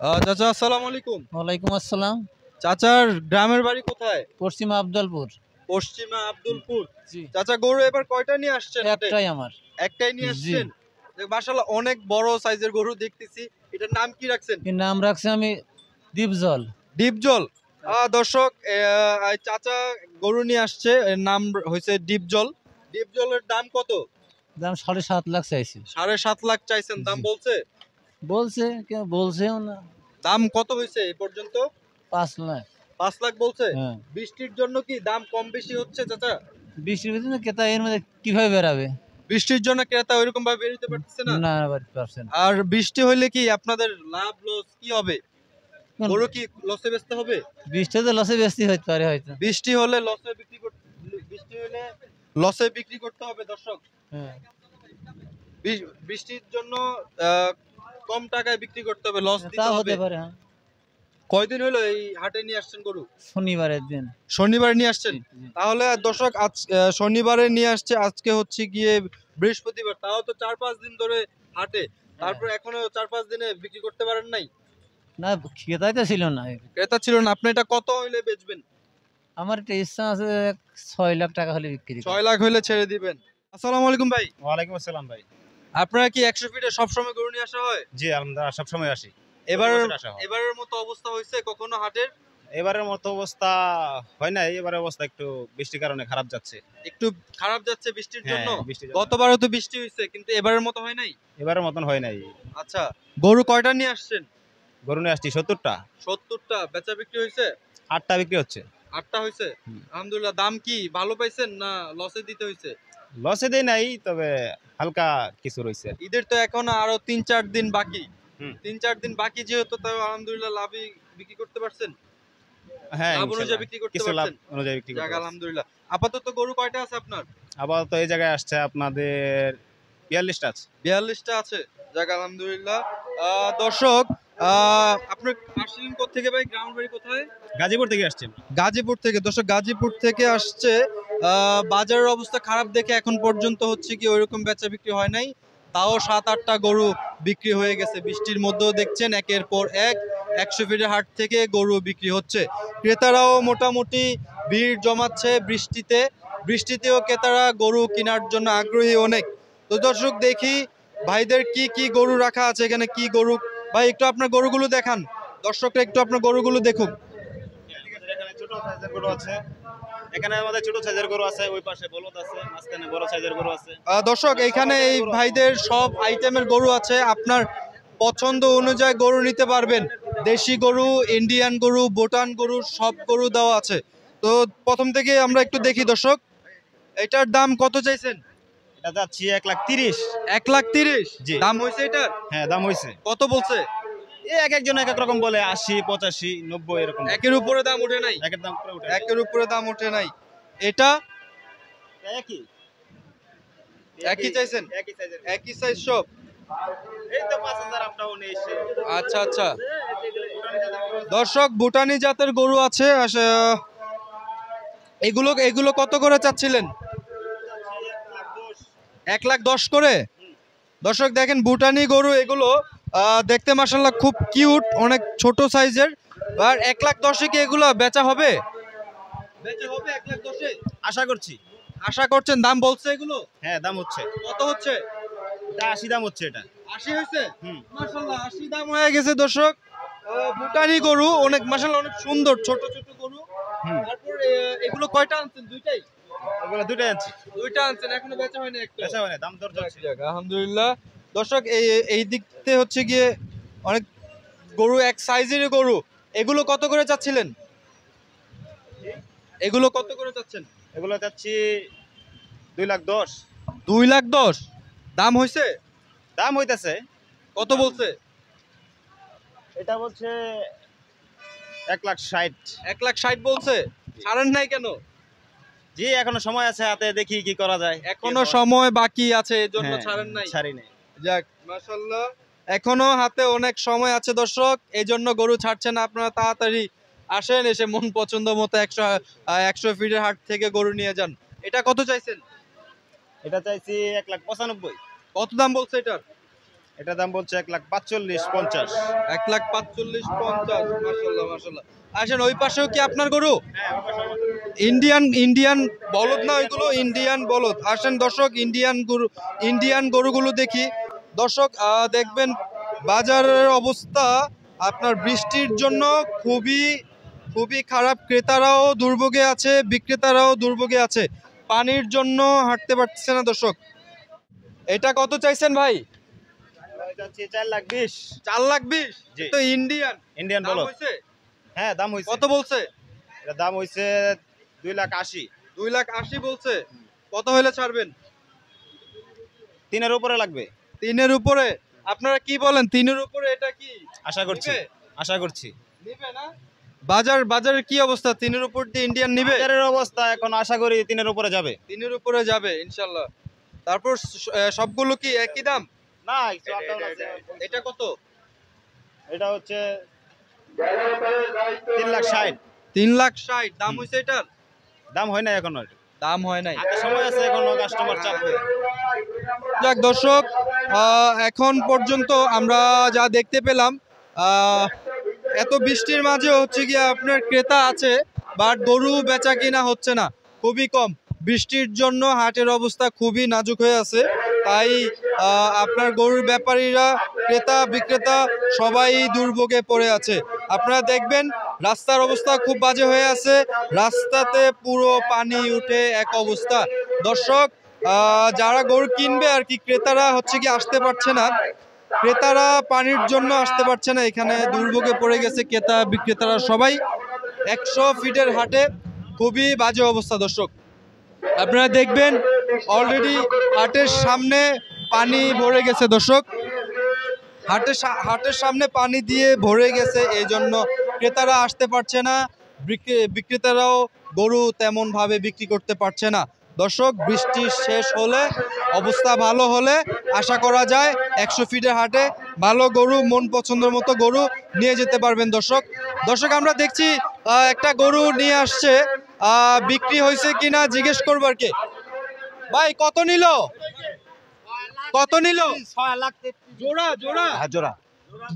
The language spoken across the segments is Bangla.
চাচা আসসালামু আলাইকুম। ওয়ালাইকুম আসসালাম। চাচার গ্রামের বাড়ি কোথায়? পশ্চিমা আব্দুলপুর। পশ্চিমা আব্দুলপুর। জি, চাচা গরু এবার কয়টা নিয়ে আসছেন হাটে? একটাই আমার। একটাই নিয়ে জি, আসছেন? মাশাআল্লাহ অনেক বড় সাইজের গরু দেখতেছি। এটার নাম কি রাখছেন? এর নাম রাখছি আমি দীপজল। ডিপজল। দর্শক চাচা গরু নিয়ে আসছে, এর নাম হয়েছে ডিপজল। ডিপজলের দাম কত? দাম 7.5 লাখ চাইছি। 7.5 লাখ চাইছেন, দাম জি। বলছে? বলছে কেউ বলছেও না। দাম কত হয়েছে এই পর্যন্ত? 5 লাখ। 5 লাখ বলছে। হ্যাঁ, বৃষ্টির জন্য কি দাম কম বেশি হচ্ছে চাচা? 20-এর ভিতরে ক্রেতা এর মধ্যে কিভাবে বেরাবে? বৃষ্টির জন্য ক্রেতা ওইরকম ভাবে বেরোতে পারতেছে না। না পারছেন। আর বৃষ্টি হইলে কি আপনাদের লাভ লস কি হবে? গরু কি লসে বেচতে হবে? বৃষ্টিতে লসে বেশি হইতে পারে হয়তো। বৃষ্টি হলে লসে বিক্রি করতে, বৃষ্টি হলে লসে বিক্রি করতে হবে দর্শক। হ্যাঁ, বৃষ্টির জন্য আহ, কম টাকায় বিক্রি করতে হবে, লস দিতে তাও হবে। হতে পারে। হ্যাঁ, কয়দিন হলো এই হাটে নিয়ে আসছেন গরু? শনিবারের দিন। শনিবারে নিয়ে আসছেন। জি, জি। তাহলে দর্শক আজ শনিবারে নিয়ে আসছে, আজকে হচ্ছে গিয়ে বৃহস্পতিবার, তাও তো 4-5 দিন ধরে হাটে। তারপর এখনো 4-5 দিনে বিক্রি করতে পারেন নাই? না, ক্রেতাই তো ছিল না। ক্রেতা ছিল না। আপনি এটা কত হইলে বেচবেন? আমার একটা ইচ্ছা আছে 6 লাখ টাকা হলে বিক্রি করব। 6 লাখ হইলে ছেড়ে দিবেন। আসসালামু আলাইকুম ভাই। ওয়ালাইকুম আসসালাম ভাই। আপনারা কি 100 ফিটে সবসময় গরু নিয়ে আসা হয়? জি আলহামদুলিল্লাহ সবসময় আসি। এবার প্রতি বছর আসা হয়। এবারের মতো অবস্থা হয়েছে কখনো হাটের? এবারের মতো অবস্থা হয় নাই, এবারের অবস্থা একটু বৃষ্টির কারণে খারাপ যাচ্ছে। একটু খারাপ যাচ্ছে বৃষ্টির হ্যাঁ, জন্য। বৃষ্টির জন্য। গতবারও তো বৃষ্টি হয়েছে, কিন্তু এবারের মতো হয় নাই। এবারের মতন হয় নাই। আচ্ছা, গরু কয়টা নিয়ে আসছেন? গরু নিয়ে আসছি 70টা। 70টা বেচা বিক্রি হয়েছে? 8টা বিক্রি হচ্ছে। 8টা হয়েছে। হুম। আলহামদুলিল্লাহ। দাম কি ভালো পাইছেন না লসে দিতে হয়েছে? লসে দেই নাই, তবে হালকা কিছু রয়েছে। ঈদের তো এখন আরো 3-4 দিন বাকি। হুম। 3-4 দিন বাকি যেহেতু, তাও আলহামদুলিল্লাহ লাভই বিক্রি করতে পারছেন। হ্যাঁ, লাভ অনুযায়ী ইনশাআল্লাহ বিক্রি করতে কিছু লাভ পারছেন। অনুযায়ী বিক্রি যাক করতে পারছি। আলহামদুলিল্লাহ। আপাতত গরু কয়টা আছে আপনার? আপাতত এই জায়গায় আসছে আপনাদের 42টা আছে। 42টা আছে। যাক আলহামদুলিল্লাহ। দর্শক, আপনি আসলেন কোত্থেকে ভাই? গ্রামের বাড়ি কোথায়? গাজীপুর থেকে আসছি। গাজীপুর থেকে। দর্শক গাজীপুর থেকে আসছে। বাজারের অবস্থা খারাপ দেখে এখন পর্যন্ত হচ্ছে কি ওইরকম বেচা বিক্রি হয় নাই। তাও 7-8টা গরু বিক্রি হয়ে গেছে। বৃষ্টির মধ্যেও দেখছেন একের পর এক 100 ফিটের হাট থেকে গরু বিক্রি হচ্ছে। ক্রেতারাও মোটামুটি ভিড় জমাচ্ছে বৃষ্টিতে। বৃষ্টিতেও ক্রেতারা গরু কেনার জন্য আগ্রহী অনেক। তো দর্শক দেখি ভাইদের কি কি গরু রাখা আছে, এখানে কি গরু। ভাই একটু আপনার গরুগুলো দেখান, দর্শকরা একটু আপনার গরুগুলো দেখুক। এখানে ছোট সাইজের গরু আছে। এখানে আমাদের ছোট সাইজের গরু আছে, ওই পাশে বলদ আছে, মাঝখানে বড় সাইজের গরু আছে। দর্শক এখানে এই ভাইদের সব আইটেমের গরু আছে, আপনার পছন্দ অনুযায়ী গরু নিতে পারবেন। দেশি গরু, ইন্ডিয়ান গরু, ভুটান গরু, সব গরু দেওয়া আছে। তো প্রথম থেকে আমরা একটু দেখি দর্শক, এটার দাম কত চাইছেন? এটা যাচ্ছি 1,30,000। 1,30,000 জি। দাম হয়েছে এটার? হ্যাঁ, দাম হয়েছে। কত বলছে? এক একজন এক এক রকম বলে, 80, 85, 90 এরকম। একের উপরে দাম উঠে নাই? একের দাম পুরো উঠে। একের উপরে দাম উঠে নাই। এটা একই একই চাইছেন? একই সাইজের। একই সাইজ সব? এই তো 5,000 আপ ডাউন এসে। আচ্ছা আচ্ছা। দর্শক ভুটানি জাতের গরু আছে। এগুলো এগুলো কত করে চাচ্ছিলেন? 1,10,000 করে। দর্শক দেখেন ভুটানি গরু এগুলো, দেখতে মাশাআল্লাহ খুব কিউট, অনেক ছোট সাইজের। আর 1,10,000 কি এগুলো বেচা হবে? বেচা হবে 1,10,000? আশা করছি। আশা করছেন? দাম বলছে এগুলো? হ্যাঁ, দাম হচ্ছে। কত হচ্ছে? এটা 80 দাম হচ্ছে এটা। 80 হয়েছে? হুম। মাশাআল্লাহ 80 দাম হয়ে গেছে দর্শক। ভুটানি গরু অনেক মাশাআল্লাহ অনেক সুন্দর ছোট ছোট গরু। হুম। তারপর এগুলো কয়টা আনছেন? দুইটাই? এগুলো দুটোই আনছি। দুইটা আনছেন, এখনো বেচা হয়নি একটা? বেচা হয় না, দাম দর যাচ্ছে। যাক, আলহামদুলিল্লাহ। দর্শক এই এই দিকতে হচ্ছে গিয়ে অনেক গরু, এক সাইজের গরু। এগুলো কত করে চাচ্ছিলেন? এগুলো কত করে চাচ্ছেন? এগুলো যাচ্ছি 2,10,000। 2,10,000 দাম হয়েছে? দাম হইতাছে। কত বলছে? এটা বলছে 1,60,000। 1,60,000 বলছে। ছাড়েন নাই কেন? জি, এখনো সময় আছে হাতে, দেখি কি করা যায়। এখনো সময় বাকি আছে, এজন্য হ্যাঁ, ছাড়েন নাই? ছাড়ি নাই। যাক মাশাআল্লাহ, এখনো হাতে অনেক সময় আছে দর্শক, এই জন্য গরু ছাড়ছেন। আপনারা তাড়াতাড়ি আসেন, এসে মন পছন্দ মতো 100 ফিটের হাট থেকে গরু নিয়ে যান। এটা কত চাইছেন? এটা চাইছি 1,95,000। কত দাম বলছে এটার? এটা দাম বলছে 1,45,50। 1,45,50। মাশাআল্লাহ মাশাআল্লাহ। আসেন, ওই পাশেও কি আপনার গরু? হ্যাঁ, ওই পাশে আমাদের। ইন্ডিয়ান বলদ না ওইগুলো? ইন্ডিয়ান বলদ। আসেন দর্শক, ইন্ডিয়ান গরুগুলো দেখি। দর্শক দেখবেন বাজারের অবস্থা আপনার বৃষ্টির জন্য খুবই খুবই খারাপ। ক্রেতারাও দুর্ভোগে আছে, বিক্রেতারাও দুর্ভোগে আছে। পানির জন্য হাঁটতে পারতেছে না দর্শক। এটা কত চাইছেন ভাই? এটা হচ্ছে 4,20,000। 4,20,000। জি। তো ইন্ডিয়ান ইন্ডিয়ান দাম বলদ। হয়েছে? হ্যাঁ, দাম হইছে। কত বলছে? এটা দাম হইছে 2,80,000। 2,80,000 বলছে। কত হলে ছাড়বেন? 3-এর উপরে লাগবে। 3-এর উপরে? আপনারা কি বলেন, 3-এর উপরে এটা কি আশা করছি। নিবে? আশা করছি। নিবে না? বাজারের কি অবস্থা? 3-এর উপর দিয়ে ইন্ডিয়ান নিবে? বাজারের অবস্থা এখন আশা করি 3-এর উপরে যাবে। 3-এর উপরে যাবে ইনশাল্লাহ। তারপর সবগুলো কি একই দাম? না, কিছু আপ ডাউন আছে। এটা কত? এটা হচ্ছে 3,60,000। 3,60,000 দাম হইছে এটার? দাম হয় না এখনো। দাম হয় নাই। হাতে সময় আছে, এখনো কাস্টমার চাপবে। যাক দর্শক, এখন পর্যন্ত আমরা যা দেখতে পেলাম, এত বৃষ্টির মাঝে হচ্ছে কি আপনার ক্রেতা আছে, বাট গরু বেচা কিনা হচ্ছে না, খুবই কম। বৃষ্টির জন্য হাটের অবস্থা খুবই নাজুক হয়ে আছে। তাই আপনার গরুর ব্যাপারীরা, ক্রেতা বিক্রেতা সবাই দুর্ভোগে পড়ে আছে। আপনারা দেখবেন রাস্তার অবস্থা খুব বাজে হয়ে আছে, রাস্তাতে পুরো পানি উঠে এক অবস্থা। দর্শক, যারা গরু কিনবে আর কি, ক্রেতারা হচ্ছে কি আসতে পারছে না, ক্রেতারা পানির জন্য আসতে পারছে না, এখানে দুর্ভোগে পড়ে গেছে ক্রেতা বিক্রেতারা সবাই। 100 ফিটের হাটে খুবই বাজে অবস্থা দর্শক। আপনারা দেখবেন অলরেডি হাটের সামনে পানি ভরে গেছে দর্শক, হাটের সামনে পানি দিয়ে ভরে গেছে, এই জন্য ক্রেতারা আসতে পারছে না, বিক্রেতারাও গরু তেমন ভাবে বিক্রি করতে পারছে না। দর্শক, বৃষ্টি শেষ হলে, অবস্থা ভালো হলে আশা করা যায় 100 ফিটের হাটে ভালো গরু, মন পছন্দের মতো গরু নিয়ে যেতে পারবেন দর্শক। আমরা দেখছি একটা গরু নিয়ে আসছে, বিক্রি হয়েছে কিনা জিজ্ঞেস করবো আর কি। ভাই কত নিল? কত নিল? 6,00,000 জোড়া জোড়া? হ্যাঁ, জোড়া।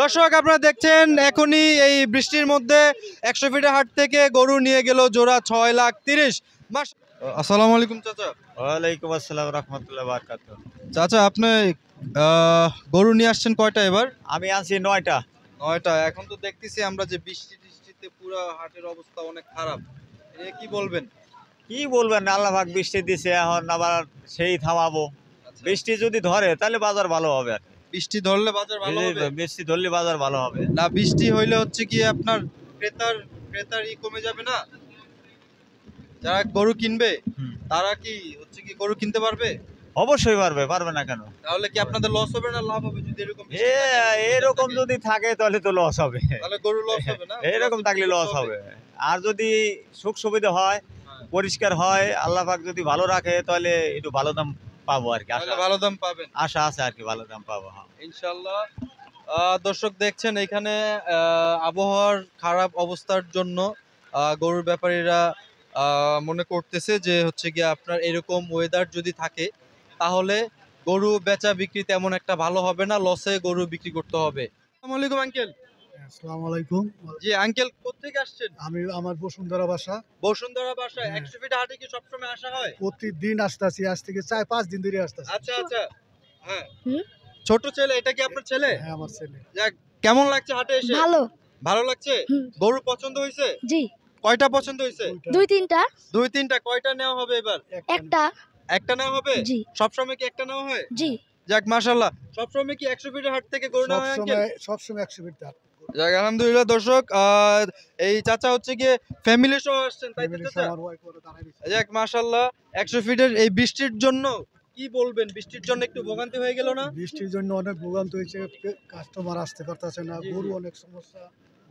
দর্শক, আপনারা দেখছেন এখনই এই বৃষ্টির মধ্যে 100 ফিটের হাট থেকে গরু নিয়ে গেল জোড়া 6,30,000। আসসালামু আলাইকুম চাচা। ওয়ালাইকুম আসসালাম রাহমাতুল্লাহি ওয়া বারাকাতুহু। চাচা, আপনি গরু নিয়ে আসছেন কয়টা এবার? আমি আছি 9টা। 9টা। এখন তো দেখতেছি আমরা যে বৃষ্টিতে পুরো হাটের অবস্থা অনেক খারাপ, এ কি বলবেন? কি বলবেন, আল্লাহ পাক বৃষ্টি দিছে, এখন আবার সেই থামাবো। বৃষ্টি যদি ধরে তাহলে বাজার ভালো হবে আর কি। বৃষ্টি ধরলে বাজার ভালো হবে? বৃষ্টি ধরলে বাজার ভালো হবে। না, বৃষ্টি হইলে হচ্ছে কি আপনার ক্রেতার কমে যাবে না? যারা গরু কিনবে তারা কি হচ্ছে কি গরু কিনতে পারবে? অবশ্যই পারবে না কেন? তাহলে কি আপনাদের লস হবে না লাভ হবে? যদি এরকম এরকম যদি থাকে তাহলে তো লস হবে। তাহলে গরু লস হবে না? এরকম থাকলে লস হবে। আর যদি সুখ সুবিধা হয়, পরিষ্কার হয়, আল্লাহ পাক যদি ভালো রাখে, তাহলে একটু ভালো দাম পাবো আর কি। তাহলে ভালো দাম পাবেন আশা আছে আর কি, ভালো দাম পাবো। হ্যাঁ, ইনশাআল্লাহ। দর্শক দেখছেন এখানে আবহাওয়ার খারাপ অবস্থার জন্য গরুর ব্যাপারীরা মনে করতেছে যে হচ্ছে গিয়ে আপনার এরকম ওয়েদার যদি থাকে তাহলে গরু বেচা বিক্রি তেমন একটা ভালো হবে না, লসে গরু বিক্রি করতে হবে। আসসালামু আলাইকুম আঙ্কেল। আসসালামু আলাইকুম। জি আঙ্কেল, কোত্থেকে আসছেন? আমি আমার বসুন্ধরা বাসা। বসুন্ধরা বাসায়। হ্যাঁ। 100 ফিট হাটে কি সবসময় আসা হয়? প্রতিদিন আসতেছি, আজ থেকে 4-5 দিন ধরে আসতেছি। আচ্ছা আচ্ছা। হ্যাঁ। ছোট ছেলে, এটা কি আপনার ছেলে? হ্যাঁ, আমার ছেলে। যাক, কেমন লাগছে হাটে এসে? ভালো। ভালো লাগছে? হুম। গরু পছন্দ হয়েছে? জি। কয়টা পছন্দ হয়েছে? দুইটা। 2-3টা। 2-3টা। কয়টা নেওয়া হবে এবার? একটা। একটা নেওয়া হবে? জি। সবসময় কি একটা নেওয়া হয়? জি। যাক মাশাআল্লাহ। সবসময় কি 100 ফিটের হাট থেকে গরু নেওয়া হয় আঙ্কেল? সবসময় 100 ফিট দাম। যাক আলহামদুলিল্লাহ দর্শক, এই চাচা হচ্ছে গিয়ে ফ্যামিলি সহ আসছেন তাই তো ফ্যামিলি চাচা? আমার ওয়াইফ ওরা দাঁড়ায় রয়েছে। যাক মাশাআল্লাহ। 100 ফিটের এই বৃষ্টির জন্য কি বলবেন? বৃষ্টির জন্য একটু ভোগান্তি হয়ে গেল না? বৃষ্টির জন্য অনেক ভোগান্তি হয়েছে, কাস্টমার আসতে পারতেছে না, জি, গরু জি। অনেক সমস্যা,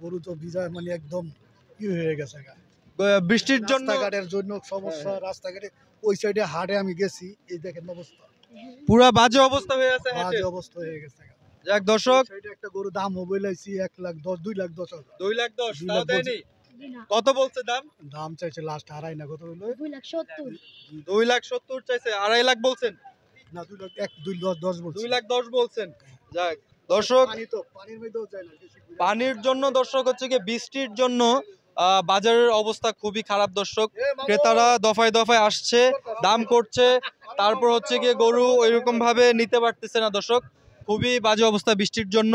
গরু তো ভিজা মানে একদম কি হয়ে গেছে গা। বৃষ্টির জন্য রাস্তাঘাটের জন্য সমস্যা, রাস্তাঘাটে ওই সাইডে হাটে আমি গেছি, এই দেখেন অবস্থা, পুরা বাজে অবস্থা হয়ে আছে হাটে। বাজে অবস্থা হয়ে গেছে গা। যাক দর্শক, ওই সাইডে একটা গরু দাম হবে লাইছি 1,10,000 2,10,000। 2,10,000 2 তাও লাখ দেয়নি? কত বলছে দাম? দাম চাইছে লাস্ট 2.5 না, কত হলো? 2,70,000। 2,70,000 চাইছে, 2.5 লাখ বলছেন? না 2 লাখ 2,10,000 বলছে। 2,10,000 বলছেন। যাক দর্শক, পানি তো পানির মধ্যেও যায় না বেশি ঘুরে। পানির জন্য দর্শক হচ্ছে কি বৃষ্টির জন্য বাজারের অবস্থা খুবই খারাপ দর্শক। ক্রেতারা দফায় দফায় আসছে, দাম করছে, তারপর হচ্ছে গিয়ে গরু ওইরকম ভাবে নিতে পারতেছে না দর্শক। খুবই বাজে অবস্থা বৃষ্টির জন্য।